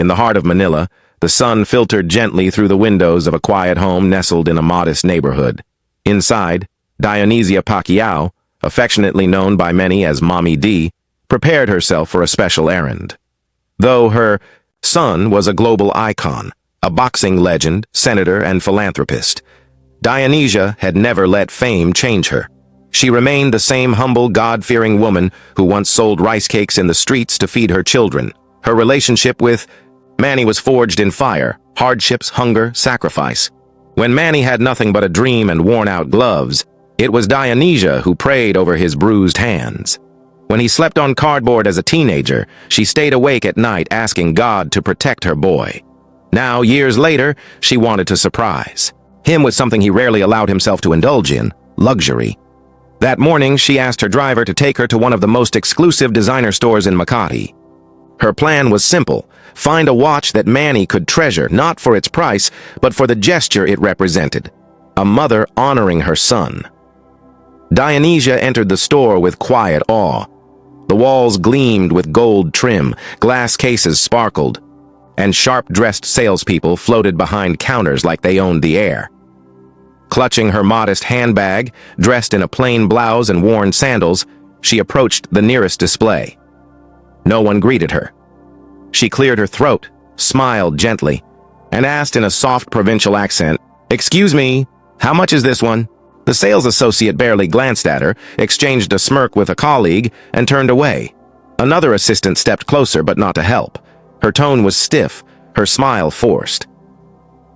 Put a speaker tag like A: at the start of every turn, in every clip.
A: In the heart of Manila, the sun filtered gently through the windows of a quiet home nestled in a modest neighborhood. Inside, Dionia Pacquiao, affectionately known by many as Mommy D, prepared herself for a special errand. Though her son was a global icon, a boxing legend, senator, and philanthropist, Dionia had never let fame change her. She remained the same humble, God-fearing woman who once sold rice cakes in the streets to feed her children. Her relationship with Manny was forged in fire, hardships, hunger, sacrifice. When Manny had nothing but a dream and worn-out gloves, it was Dionia who prayed over his bruised hands. When he slept on cardboard as a teenager, she stayed awake at night asking God to protect her boy. Now, years later, she wanted to surprise him with something he rarely allowed himself to indulge in: luxury. That morning, she asked her driver to take her to one of the most exclusive designer stores in Makati. Her plan was simple: find a watch that Manny could treasure, not for its price, but for the gesture it represented. A mother honoring her son. Dionia entered the store with quiet awe. The walls gleamed with gold trim, glass cases sparkled, and sharp-dressed salespeople floated behind counters like they owned the air. Clutching her modest handbag, dressed in a plain blouse and worn sandals, she approached the nearest display. No one greeted her. She cleared her throat, smiled gently, and asked in a soft provincial accent, "Excuse me, how much is this one?" The sales associate barely glanced at her, exchanged a smirk with a colleague, and turned away. Another assistant stepped closer, but not to help. Her tone was stiff, her smile forced.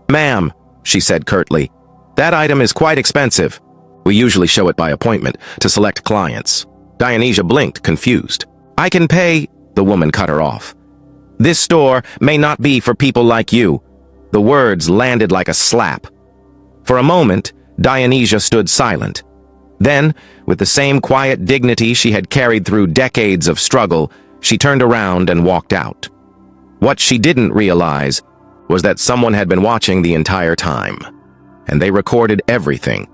A: "Ma'am," she said curtly, "that item is quite expensive. We usually show it by appointment to select clients." Dionia blinked, confused. "I can pay," the woman cut her off. "This store may not be for people like you." The words landed like a slap. For a moment, Dionia stood silent. Then, with the same quiet dignity she had carried through decades of struggle, she turned around and walked out. What she didn't realize was that someone had been watching the entire time, and they recorded everything.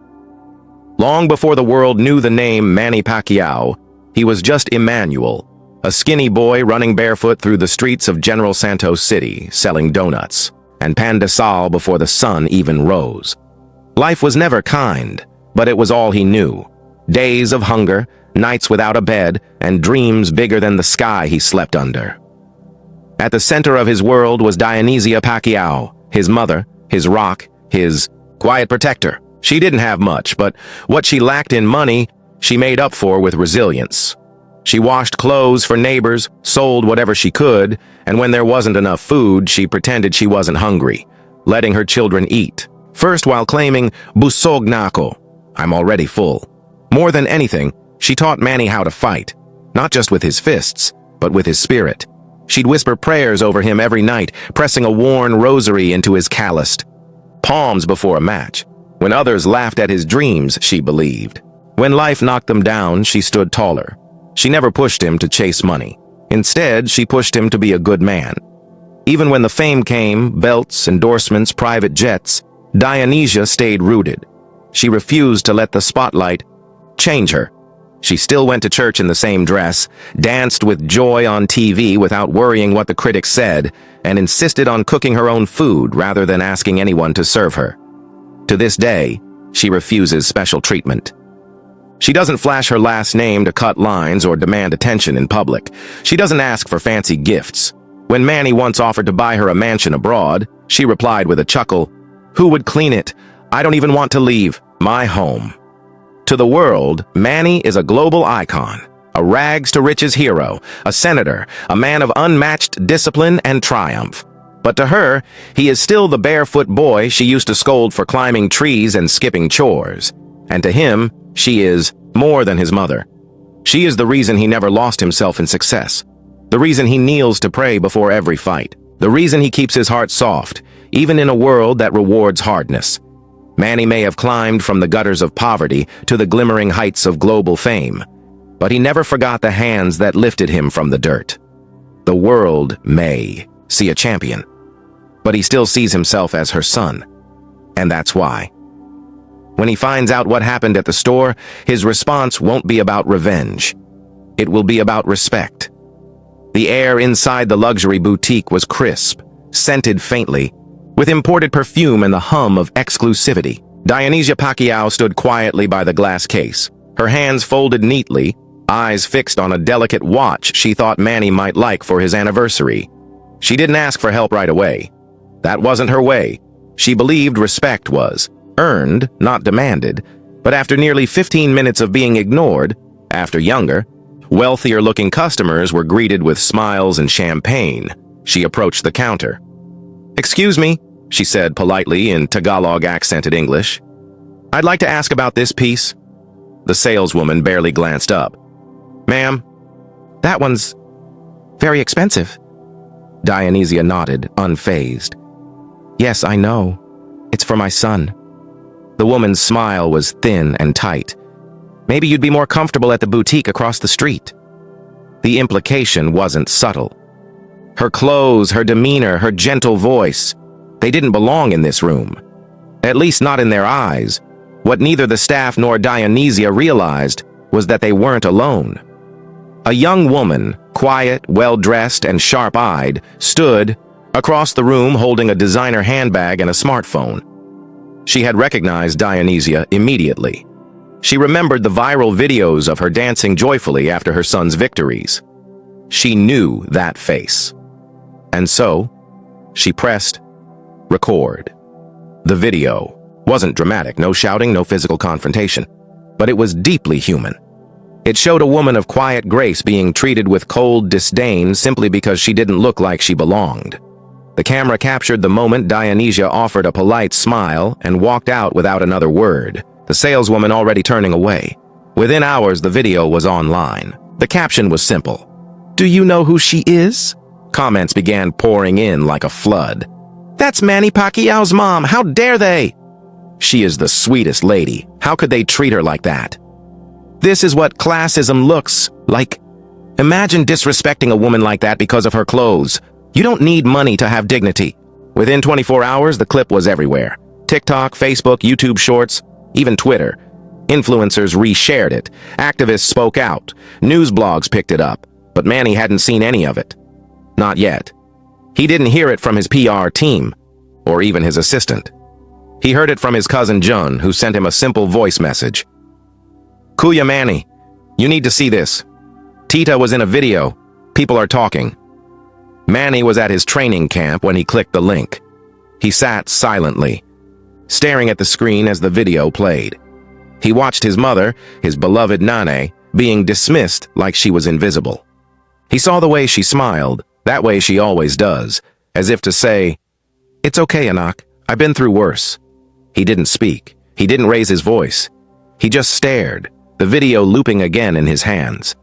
A: Long before the world knew the name Manny Pacquiao, he was just Emmanuel, a skinny boy running barefoot through the streets of General Santos City, selling donuts and pandesal before the sun even rose. Life was never kind, but it was all he knew. Days of hunger, nights without a bed, and dreams bigger than the sky he slept under. At the center of his world was Dionia Pacquiao, his mother, his rock, his quiet protector. She didn't have much, but what she lacked in money, she made up for with resilience. She washed clothes for neighbors, sold whatever she could, and when there wasn't enough food, she pretended she wasn't hungry, letting her children eat. First while claiming, "Busog na ako," I'm already full. More than anything, she taught Manny how to fight, not just with his fists, but with his spirit. She'd whisper prayers over him every night, pressing a worn rosary into his calloused palms before a match. When others laughed at his dreams, she believed. When life knocked them down, she stood taller. She never pushed him to chase money. Instead, she pushed him to be a good man. Even when the fame came, belts, endorsements, private jets, Dionia stayed rooted. She refused to let the spotlight change her. She still went to church in the same dress, danced with joy on TV without worrying what the critics said, and insisted on cooking her own food rather than asking anyone to serve her. To this day, she refuses special treatment. She doesn't flash her last name to cut lines or demand attention in public. She doesn't ask for fancy gifts. When Manny once offered to buy her a mansion abroad, she replied with a chuckle, "Who would clean it? I don't even want to leave my home." To the world, Manny is a global icon, a rags-to-riches hero, a senator, a man of unmatched discipline and triumph. But to her, he is still the barefoot boy she used to scold for climbing trees and skipping chores. And to him, she is more than his mother. She is the reason he never lost himself in success, the reason he kneels to pray before every fight, the reason he keeps his heart soft, even in a world that rewards hardness. Manny may have climbed from the gutters of poverty to the glimmering heights of global fame, but he never forgot the hands that lifted him from the dirt. The world may see a champion, but he still sees himself as her son, and that's why. When he finds out what happened at the store, his response won't be about revenge. It will be about respect. The air inside the luxury boutique was crisp, scented faintly, with imported perfume and the hum of exclusivity. Dionia Pacquiao stood quietly by the glass case, her hands folded neatly, eyes fixed on a delicate watch she thought Manny might like for his anniversary. She didn't ask for help right away. That wasn't her way. She believed respect was earned, not demanded, but after nearly 15 minutes of being ignored, after younger, wealthier-looking customers were greeted with smiles and champagne, she approached the counter. "Excuse me," she said politely in Tagalog-accented English. "I'd like to ask about this piece." The saleswoman barely glanced up. "Ma'am, that one's very expensive." Dionisia nodded, unfazed. "Yes, I know. It's for my son." The woman's smile was thin and tight. "Maybe you'd be more comfortable at the boutique across the street." The implication wasn't subtle. Her clothes, her demeanor, her gentle voice, they didn't belong in this room. At least not in their eyes. What neither the staff nor Dionisia realized was that they weren't alone. A young woman, quiet, well-dressed, and sharp-eyed, stood across the room holding a designer handbag and a smartphone. She had recognized Dionisia immediately. She remembered the viral videos of her dancing joyfully after her son's victories. She knew that face. And so, she pressed record. The video wasn't dramatic, no shouting, no physical confrontation, but it was deeply human. It showed a woman of quiet grace being treated with cold disdain simply because she didn't look like she belonged. The camera captured the moment Dionisia offered a polite smile and walked out without another word, the saleswoman already turning away. Within hours, the video was online. The caption was simple. "Do you know who she is?" Comments began pouring in like a flood. "That's Manny Pacquiao's mom. How dare they?" "She is the sweetest lady. How could they treat her like that?" "This is what classism looks like." Imagine disrespecting a woman like that because of her clothes. You don't need money to have dignity. Within 24 hours, the clip was everywhere. TikTok, Facebook, YouTube Shorts, even Twitter. Influencers reshared it. Activists spoke out. News blogs picked it up. But Manny hadn't seen any of it. Not yet. He didn't hear it from his PR team, or even his assistant. He heard it from his cousin John, who sent him a simple voice message. "Kuya Manny, you need to see this. Tita was in a video. People are talking." Manny was at his training camp when he clicked the link. He sat silently, staring at the screen as the video played. He watched his mother, his beloved Nane, being dismissed like she was invisible. He saw the way she smiled, that way she always does, as if to say, "It's okay, Anak. I've been through worse." He didn't speak. He didn't raise his voice. He just stared, the video looping again in his hands.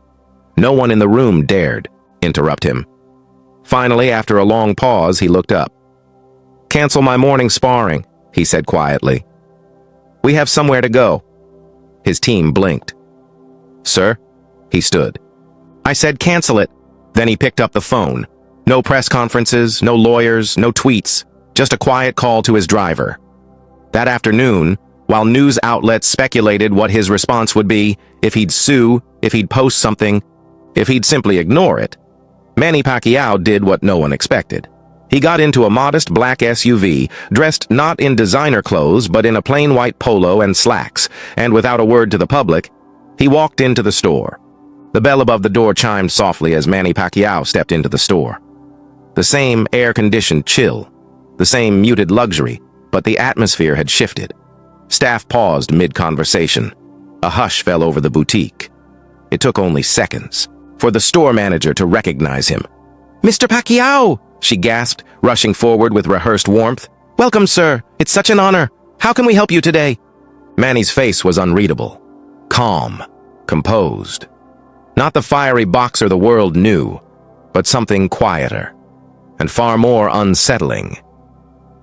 A: No one in the room dared interrupt him. Finally, after a long pause, he looked up. "Cancel my morning sparring," he said quietly. "We have somewhere to go." His team blinked. "Sir?" He stood. "I said cancel it." Then he picked up the phone. No press conferences, no lawyers, no tweets, just a quiet call to his driver. That afternoon, while news outlets speculated what his response would be, if he'd sue, if he'd post something, if he'd simply ignore it, Manny Pacquiao did what no one expected. He got into a modest black SUV, dressed not in designer clothes but in a plain white polo and slacks, and without a word to the public, he walked into the store. The bell above the door chimed softly as Manny Pacquiao stepped into the store. The same air-conditioned chill, the same muted luxury, but the atmosphere had shifted. Staff paused mid-conversation. A hush fell over the boutique. It took only seconds for the store manager to recognize him. "Mr. Pacquiao!" she gasped, rushing forward with rehearsed warmth. "Welcome, sir. It's such an honor. How can we help you today?" Manny's face was unreadable. Calm. Composed. Not the fiery boxer the world knew, but something quieter, and far more unsettling.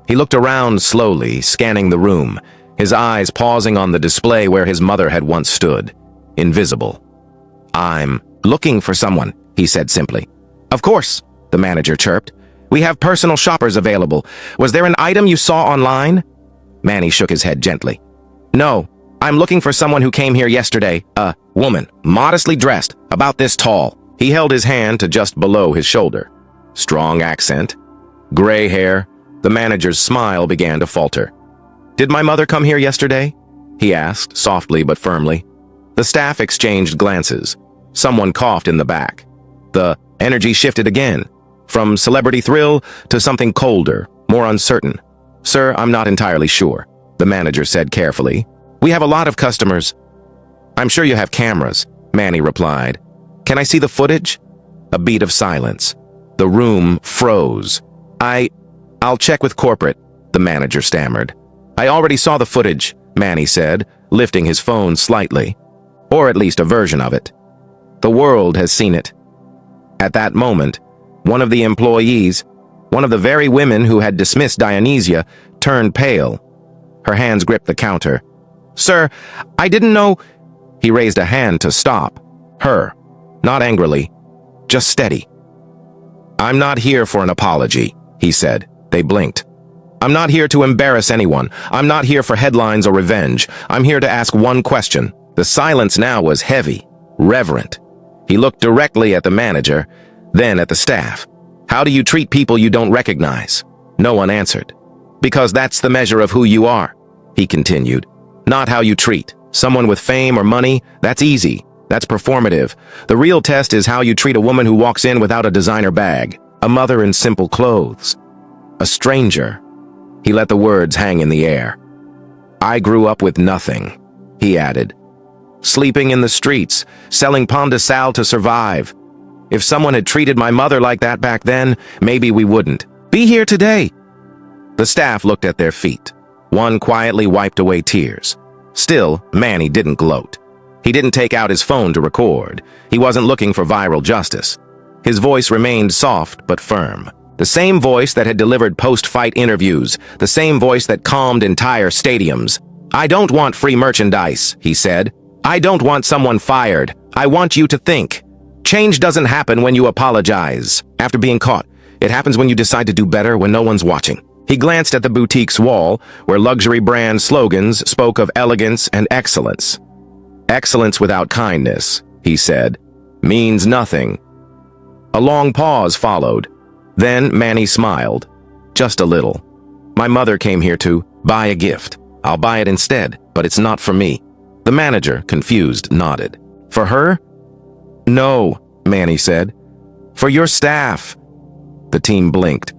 A: He looked around slowly, scanning the room, his eyes pausing on the display where his mother had once stood, invisible. "I'm looking for someone," he said simply. "Of course," the manager chirped. "We have personal shoppers available. Was there an item you saw online?" Manny shook his head gently. "No, I'm looking for someone who came here yesterday. A woman, modestly dressed, about this tall. He held his hand to just below his shoulder. Strong accent. Gray hair. The manager's smile began to falter. "Did my mother come here yesterday?" he asked, softly but firmly. The staff exchanged glances. Someone coughed in the back. The energy shifted again, from celebrity thrill to something colder, more uncertain. "Sir, I'm not entirely sure," the manager said carefully. "We have a lot of customers." "I'm sure you have cameras," Manny replied. "Can I see the footage?" A beat of silence. The room froze. I'll check with corporate," the manager stammered. "I already saw the footage," Manny said, lifting his phone slightly. "Or at least a version of it. The world has seen it." At that moment, one of the employees, one of the very women who had dismissed Dionisia, turned pale. Her hands gripped the counter. "Sir, I didn't know—" He raised a hand to stop. Her. Not angrily. Just steady. "I'm not here for an apology," he said. They blinked. "I'm not here to embarrass anyone. I'm not here for headlines or revenge. I'm here to ask one question." The silence now was heavy, reverent. He looked directly at the manager, then at the staff. "How do you treat people you don't recognize?" No one answered. "Because that's the measure of who you are," he continued. "Not how you treat someone with fame or money. That's easy. That's performative. The real test is how you treat a woman who walks in without a designer bag, a mother in simple clothes, a stranger." He let the words hang in the air. "I grew up with nothing," he added. "Sleeping in the streets, selling pain de sal to survive. If someone had treated my mother like that back then, maybe we wouldn't be here today." The staff looked at their feet. One quietly wiped away tears. Still, Manny didn't gloat. He didn't take out his phone to record. He wasn't looking for viral justice. His voice remained soft but firm. The same voice that had delivered post-fight interviews, the same voice that calmed entire stadiums. "I don't want free merchandise," he said. "I don't want someone fired. I want you to think. Change doesn't happen when you apologize after being caught. It happens when you decide to do better when no one's watching." He glanced at the boutique's wall, where luxury brand slogans spoke of elegance and excellence. "Excellence without kindness," he said, "means nothing." A long pause followed. Then Manny smiled. "Just a little. My mother came here to buy a gift. I'll buy it instead, but it's not for me." The manager, confused, nodded. "For her?" "No," Manny said. "For your staff." The team blinked.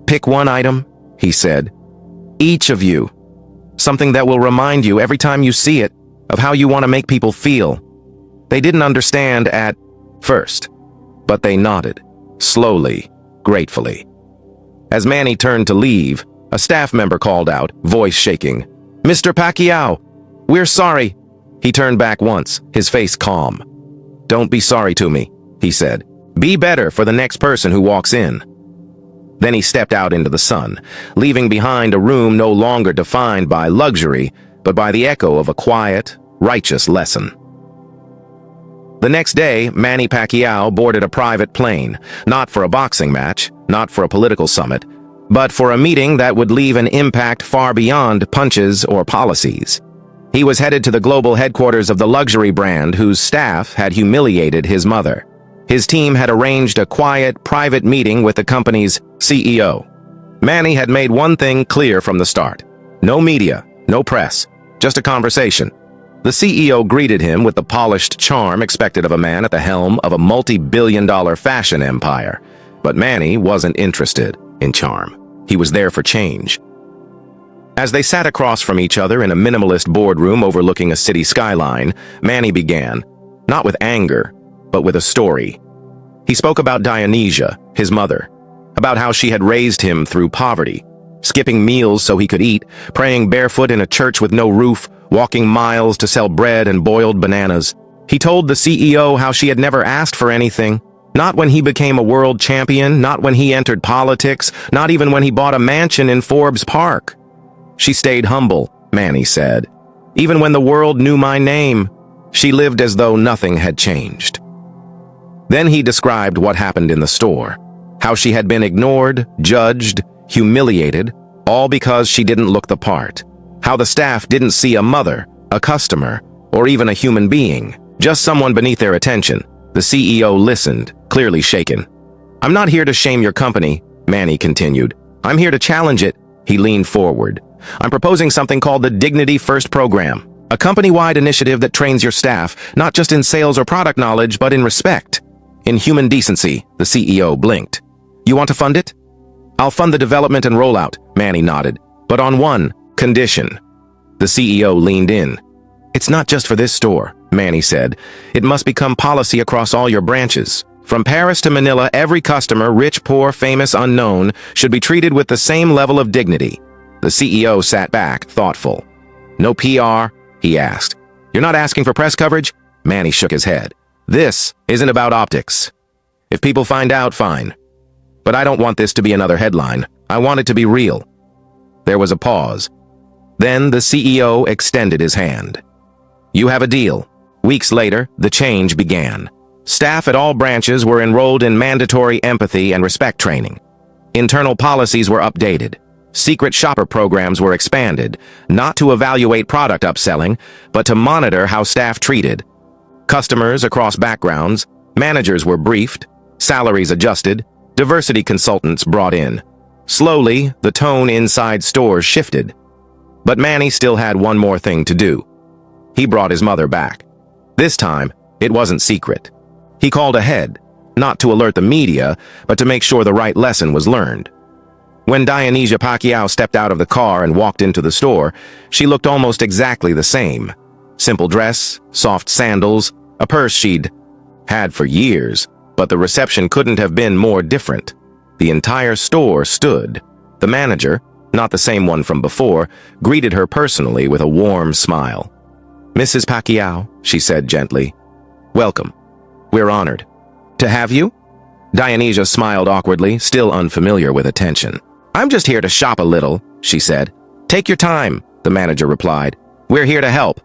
A: "Pick one item," he said. "Each of you. Something that will remind you every time you see it of how you want to make people feel." They didn't understand at first, but they nodded, slowly, gratefully. As Manny turned to leave, a staff member called out, voice shaking, "Mr. Pacquiao, we're sorry." He turned back once, his face calm. "Don't be sorry to me," he said. "Be better for the next person who walks in." Then he stepped out into the sun, leaving behind a room no longer defined by luxury, but by the echo of a quiet, righteous lesson. The next day, Manny Pacquiao boarded a private plane, not for a boxing match, not for a political summit, but for a meeting that would leave an impact far beyond punches or policies. He was headed to the global headquarters of the luxury brand whose staff had humiliated his mother. His team had arranged a quiet, private meeting with the company's CEO. Manny had made one thing clear from the start. No media, no press, just a conversation. The CEO greeted him with the polished charm expected of a man at the helm of a multi-billion-dollar fashion empire. But Manny wasn't interested in charm. He was there for change. As they sat across from each other in a minimalist boardroom overlooking a city skyline, Manny began, not with anger, but with a story. He spoke about Dionisia, his mother, about how she had raised him through poverty, skipping meals so he could eat, praying barefoot in a church with no roof, walking miles to sell bread and boiled bananas. He told the CEO how she had never asked for anything, not when he became a world champion, not when he entered politics, not even when he bought a mansion in Forbes Park. She stayed humble, Manny said. Even when the world knew my name, she lived as though nothing had changed. Then he described what happened in the store, how she had been ignored, judged, humiliated, all because she didn't look the part. How the staff didn't see a mother, a customer, or even a human being, just someone beneath their attention. The CEO listened, clearly shaken. "I'm not here to shame your company," Manny continued. "I'm here to challenge it." He leaned forward. "I'm proposing something called the Dignity First program, a company-wide initiative that trains your staff, not just in sales or product knowledge, but in respect. In human decency." The CEO blinked. "You want to fund it?" "I'll fund the development and rollout," Manny nodded, "but on one condition." The CEO leaned in. "It's not just for this store," Manny said. "It must become policy across all your branches. From Paris to Manila, every customer, rich, poor, famous, unknown, should be treated with the same level of dignity." The CEO sat back, thoughtful. "No PR?" he asked. "You're not asking for press coverage?" Manny shook his head. "This isn't about optics. If people find out, fine. But I don't want this to be another headline. I want it to be real." There was a pause. Then the CEO extended his hand. "You have a deal." Weeks later, the change began. Staff at all branches were enrolled in mandatory empathy and respect training. Internal policies were updated. Secret shopper programs were expanded, not to evaluate product upselling, but to monitor how staff treated customers across backgrounds. Managers were briefed, salaries adjusted, diversity consultants brought in. Slowly, the tone inside stores shifted. But Manny still had one more thing to do. He brought his mother back. This time, it wasn't secret. He called ahead, not to alert the media, but to make sure the right lesson was learned. When Dionia Pacquiao stepped out of the car and walked into the store, she looked almost exactly the same. Simple dress, soft sandals, a purse she'd had for years, but the reception couldn't have been more different. The entire store stood. The manager, not the same one from before, greeted her personally with a warm smile. "Mrs. Pacquiao," she said gently, "welcome. We're honored." "To have you?" Dionia smiled awkwardly, still unfamiliar with attention. "I'm just here to shop a little," she said. "Take your time," the manager replied. "We're here to help."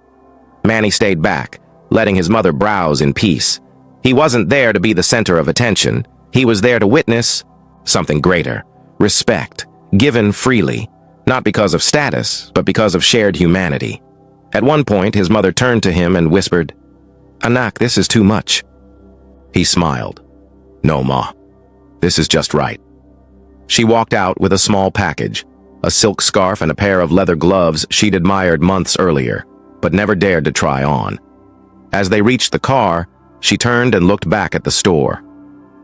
A: Manny stayed back, letting his mother browse in peace. He wasn't there to be the center of attention. He was there to witness something greater. Respect, given freely, not because of status, but because of shared humanity. At one point, his mother turned to him and whispered, "Anak, this is too much." He smiled. "No, Ma. This is just right." She walked out with a small package, a silk scarf and a pair of leather gloves she'd admired months earlier, but never dared to try on. As they reached the car, she turned and looked back at the store.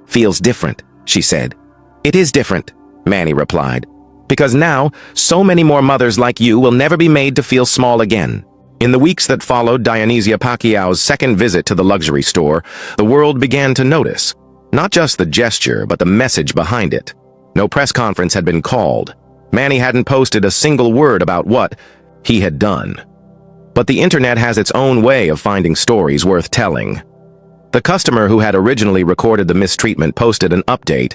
A: "Feels different," she said. "It is different," Manny replied, "because now, so many more mothers like you will never be made to feel small again." In the weeks that followed Dionia Pacquiao's second visit to the luxury store, the world began to notice, not just the gesture, but the message behind it. No press conference had been called. Manny hadn't posted a single word about what he had done. But the internet has its own way of finding stories worth telling. The customer who had originally recorded the mistreatment posted an update.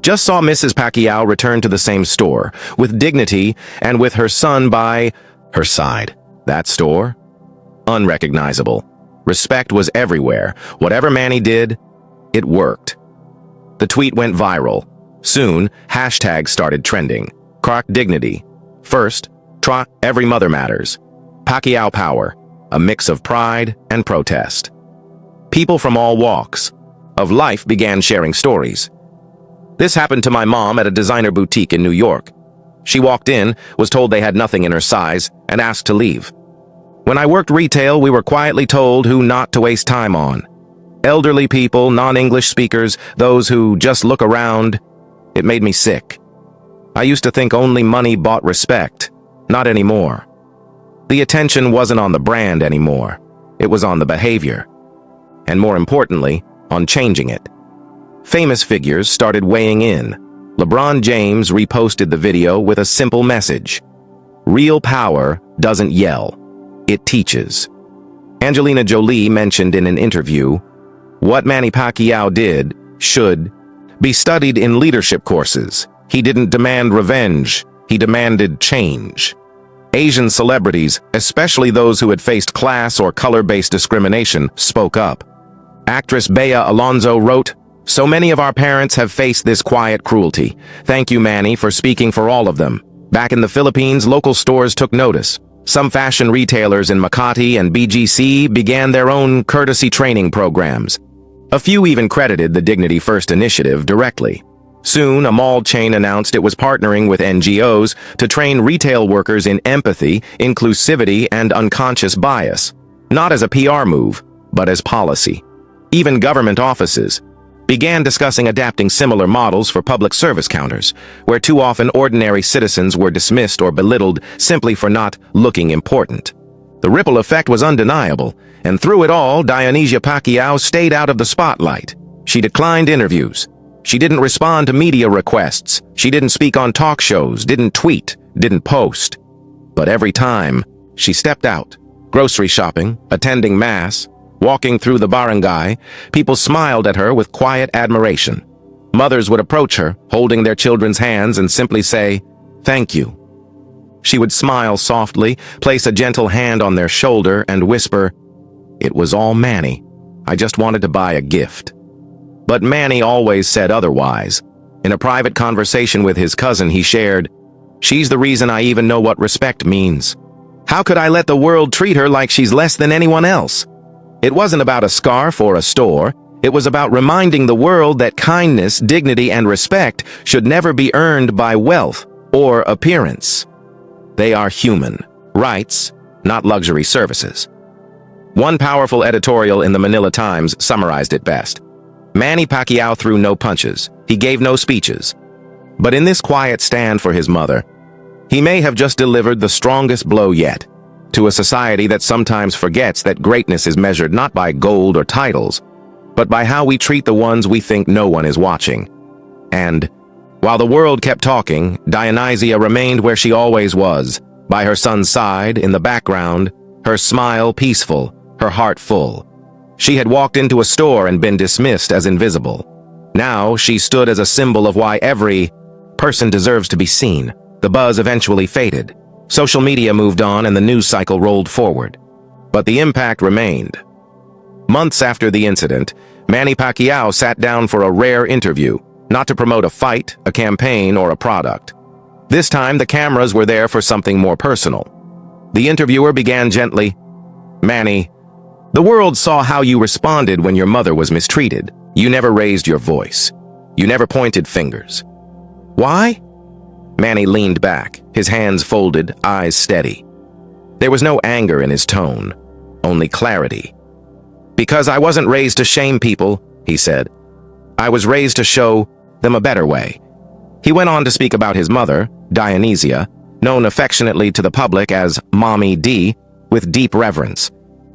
A: "Just saw Mrs. Pacquiao return to the same store, with dignity and with her son by her side." That store? Unrecognizable. Respect was everywhere. Whatever Manny did, it worked. The tweet went viral. Soon, hashtags started trending. Croc Dignity. First, Every Mother Matters. Pacquiao Power, a mix of pride and protest. People from all walks of life began sharing stories. "This happened to my mom at a designer boutique in New York. She walked in, was told they had nothing in her size, and asked to leave. When I worked retail, we were quietly told who not to waste time on. Elderly people, non-English speakers, those who just look around. It made me sick. I used to think only money bought respect. Not anymore. The attention wasn't on the brand anymore. It was on the behavior. And more importantly, on changing it." Famous figures started weighing in. LeBron James reposted the video with a simple message. "Real power doesn't yell. It teaches." Angelina Jolie mentioned in an interview, "What Manny Pacquiao did should be studied in leadership courses. He didn't demand revenge. He demanded change." Asian celebrities, especially those who had faced class or color-based discrimination, spoke up. Actress Bea Alonzo wrote, "So many of our parents have faced this quiet cruelty. Thank you, Manny, for speaking for all of them." Back in the Philippines, local stores took notice. Some fashion retailers in Makati and BGC began their own courtesy training programs. A few even credited the Dignity First initiative directly. Soon, a mall chain announced it was partnering with NGOs to train retail workers in empathy, inclusivity, and unconscious bias, not as a PR move, but as policy. Even government offices began discussing adapting similar models for public service counters, where too often ordinary citizens were dismissed or belittled simply for not looking important. The ripple effect was undeniable, and through it all, Dionia Pacquiao stayed out of the spotlight. She declined interviews. She didn't respond to media requests. She didn't speak on talk shows, didn't tweet, didn't post. But every time, she stepped out, grocery shopping, attending mass, walking through the barangay, people smiled at her with quiet admiration. Mothers would approach her, holding their children's hands, and simply say, "Thank you." She would smile softly, place a gentle hand on their shoulder, and whisper, "It was all Manny. I just wanted to buy a gift." But Manny always said otherwise. In a private conversation with his cousin, he shared, "She's the reason I even know what respect means. How could I let the world treat her like she's less than anyone else?" It wasn't about a scarf or a store. It was about reminding the world that kindness, dignity, and respect should never be earned by wealth or appearance. They are human rights, not luxury services. One powerful editorial in the Manila Times summarized it best. Manny Pacquiao threw no punches. He gave no speeches. But in this quiet stand for his mother, he may have just delivered the strongest blow yet to a society that sometimes forgets that greatness is measured not by gold or titles, but by how we treat the ones we think no one is watching. And while the world kept talking, Dionia remained where she always was, by her son's side, in the background, her smile peaceful, her heart full. She had walked into a store and been dismissed as invisible. Now she stood as a symbol of why every person deserves to be seen. The buzz eventually faded. Social media moved on and the news cycle rolled forward. But the impact remained. Months after the incident, Manny Pacquiao sat down for a rare interview, not to promote a fight, a campaign, or a product. This time, the cameras were there for something more personal. The interviewer began gently, "Manny, the world saw how you responded when your mother was mistreated. You never raised your voice. You never pointed fingers. Why?" Manny leaned back, his hands folded, eyes steady. There was no anger in his tone, only clarity. "Because I wasn't raised to shame people," he said. "I was raised to show them a better way." He went on to speak about his mother, Dionia, known affectionately to the public as Mommy D, with deep reverence.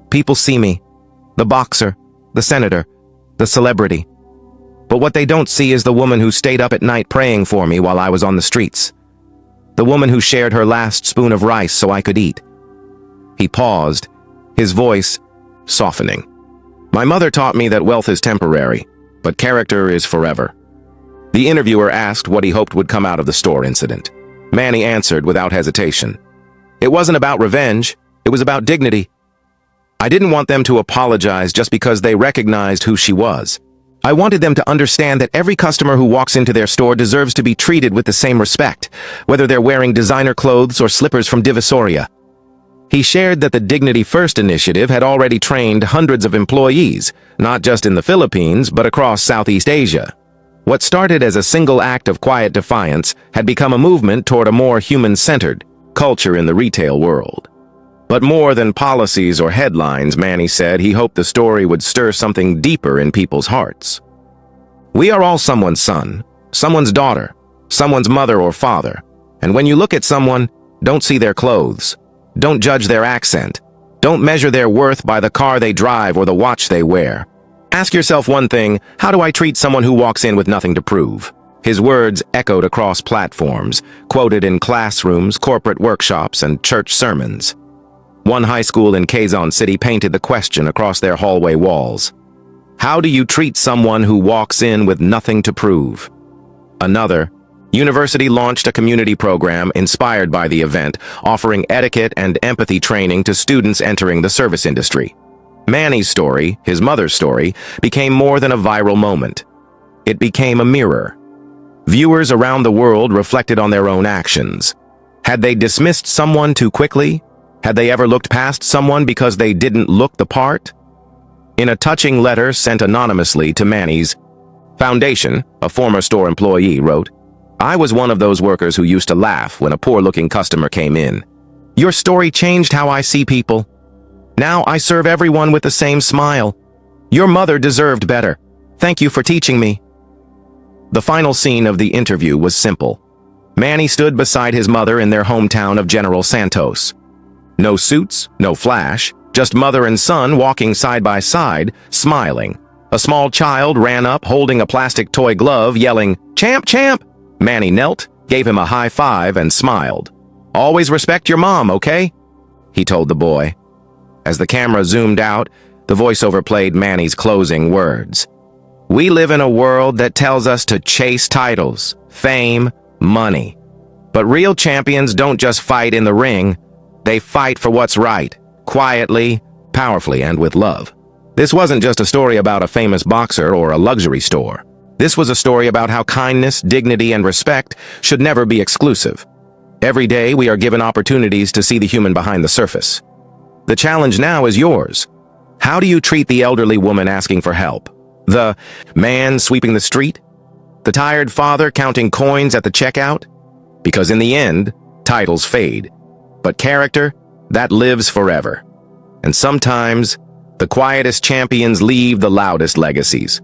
A: "People see me, the boxer, the senator, the celebrity. But what they don't see is the woman who stayed up at night praying for me while I was on the streets. The woman who shared her last spoon of rice so I could eat." He paused, his voice softening. "My mother taught me that wealth is temporary, but character is forever." The interviewer asked what he hoped would come out of the store incident. Manny answered without hesitation. "It wasn't about revenge, it was about dignity. I didn't want them to apologize just because they recognized who she was. I wanted them to understand that every customer who walks into their store deserves to be treated with the same respect, whether they're wearing designer clothes or slippers from Divisoria." He shared that the Dignity First initiative had already trained hundreds of employees, not just in the Philippines, but across Southeast Asia. What started as a single act of quiet defiance had become a movement toward a more human-centered culture in the retail world. But more than policies or headlines, Manny said he hoped the story would stir something deeper in people's hearts. We are all someone's son, someone's daughter, someone's mother or father. And when you look at someone, don't see their clothes. Don't judge their accent. Don't measure their worth by the car they drive or the watch they wear. Ask yourself one thing: how do I treat someone who walks in with nothing to prove? His words echoed across platforms, quoted in classrooms, corporate workshops, and church sermons. One high school in Quezon City painted the question across their hallway walls. How do you treat someone who walks in with nothing to prove? Another university launched a community program inspired by the event, offering etiquette and empathy training to students entering the service industry. Manny's story, his mother's story, became more than a viral moment. It became a mirror. Viewers around the world reflected on their own actions. Had they dismissed someone too quickly? Had they ever looked past someone because they didn't look the part? In a touching letter sent anonymously to Manny's Foundation, a former store employee wrote, "I was one of those workers who used to laugh when a poor-looking customer came in. Your story changed how I see people. Now I serve everyone with the same smile. Your mother deserved better. Thank you for teaching me." The final scene of the interview was simple. Manny stood beside his mother in their hometown of General Santos. No suits, no flash, just mother and son walking side by side, smiling. A small child ran up holding a plastic toy glove, yelling, "Champ, champ!" Manny knelt, gave him a high five, and smiled. "Always respect your mom, okay?" he told the boy. As the camera zoomed out, the voiceover played Manny's closing words. "We live in a world that tells us to chase titles, fame, money. But real champions don't just fight in the ring, they fight for what's right, quietly, powerfully, and with love." This wasn't just a story about a famous boxer or a luxury store. This was a story about how kindness, dignity, and respect should never be exclusive. Every day we are given opportunities to see the human behind the surface. The challenge now is yours. How do you treat the elderly woman asking for help? The man sweeping the street? The tired father counting coins at the checkout? Because in the end, titles fade. But character, that lives forever. And sometimes, the quietest champions leave the loudest legacies.